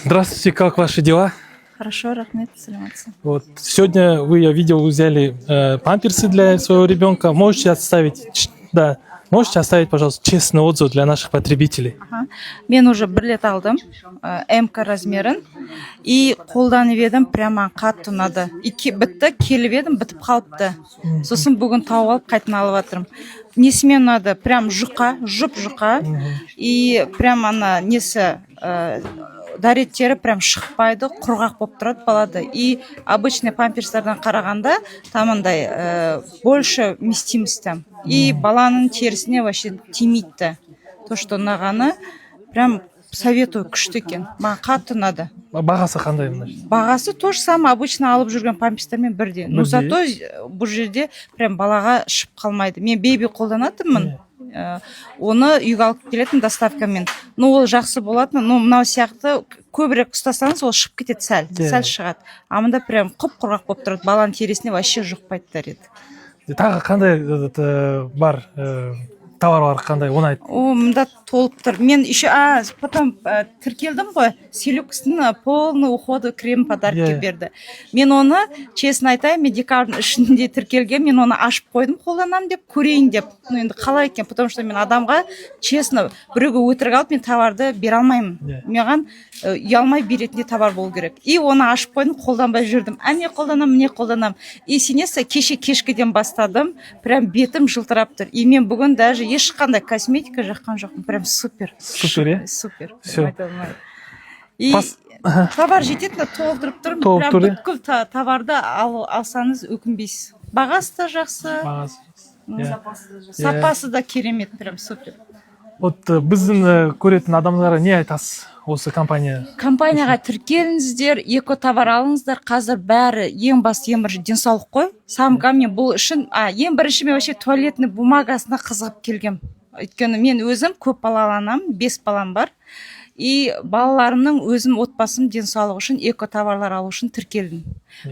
Здравствуйте, как ваши дела? Хорошо, рахмет, саламатсыз. Вот сегодня вы, я видел, взяли памперсы для своего ребенка. Можете оставить, пожалуйста, честный отзыв для наших потребителей. Мен уже бір рет алдым, МК размерін, и қолданып едім, прямо қатты ұнады. Бітті, келіп едім, бітіп қалыпты. Сосын бүгін тауып алып, қайтын алып жатырмын. Несімен ұнады? Прям жұқа, жұқа, и прям ана несі дәреттері прям шықпайды, құрғақ болып тұрады балада. И обычный памперстерден қарағанда тамандай больше вместимости. И баланың терісіне вообще тимейді. То, что ұнағаны, прям советую, күшті екен. Маған қатты ұнады. Бағасы қандай? Бағасы то же самое, обычно алып жүрген памперстермен бірдей. Но зато бұл жерде прям балаға шып қалмайды. Мен бейби қолданатынмын. Оны үйге алып келетін доставкамен. Но ол жақсы болады. Но мынау сияқты көбірек ұстасаңыз, ол шып кетеді сәл шығады. А мында прям құп-құрғақ болып тұрады. Баланың терісіне вообще жұқпайды дәрет. Тағы қандай бар товарлар қандай ұнайды? Мында толып тұр. Мен еще потом тіркелдім ғой, Селюкстің полный уходы крем подарки берді. Мен оны, честно айтайын, мен декабрьдің ішінде тіркелген, мен оны ашып қойдым, қолданамын деп, көрейін деп. Енді қалай екен, потому что мен адамға, честно, біреуге өтірік алып, мен товарды бере алмаймын. Маған ұялмай беретіндей товар болу керек. И оны ашып қойдым, қолданбай жүрдім. Не қолданам, не қолданам. И сенесі кешкіден бастадым, прям бетім жылтырап тұр. И мен бүгін даже ешқандай косметика жаққан жоқпын. Прям супер. Супер, Супер. Все. И товар жетеді, толтырып тұрмын. Прям бүткіл товарды алсаңыз өкінбейсіз. Бағасы да жақсы. Сапасы да керемет, прям супер. Вот біздің көретін адамдарға не айтасыз осы компания? Компанияға тіркеліңіздер, эко товар алыңыздар. Қазір бәрі ең бірінші денсаулық қой. Самға мен бұл үшін, ең бірінші мен вообще туалетный бумагасына қызығып келгем. Өйткені мен өзім көп балалы анамын, 5 балам бар. И балаларымның өзім отбасым денсаулығы үшін эко товарлар алу үшін тіркелдім.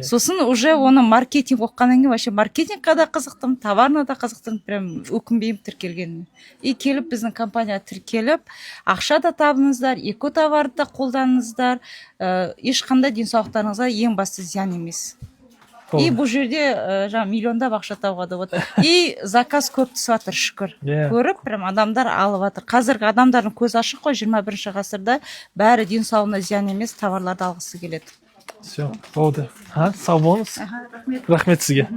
Сосын уже оны маркетинг оққаннан кейін вообще маркетингқа да қызықтым, товарына да қызықтым, прям өкінбеймін тіркелгеніне. И келіп біздің компанияға тіркеліп, ақша да табыңыздар, эко товарды да қолданыңыздар, ешқандай денсаулықтарыңызға ең басты зиян емес. И бұл жерде миллиондап ақша табады. И заказ көп түсіп жатыр, шүкір. Көріп, прям адамдар алып жатыр. Қазіргі адамдардың көзі ашық қой, 21 ғасырда бәрі денсаулығына зиян емес товарларды алғысы келеді. Все, болды. Сау болыңыз. Рахмет сізге.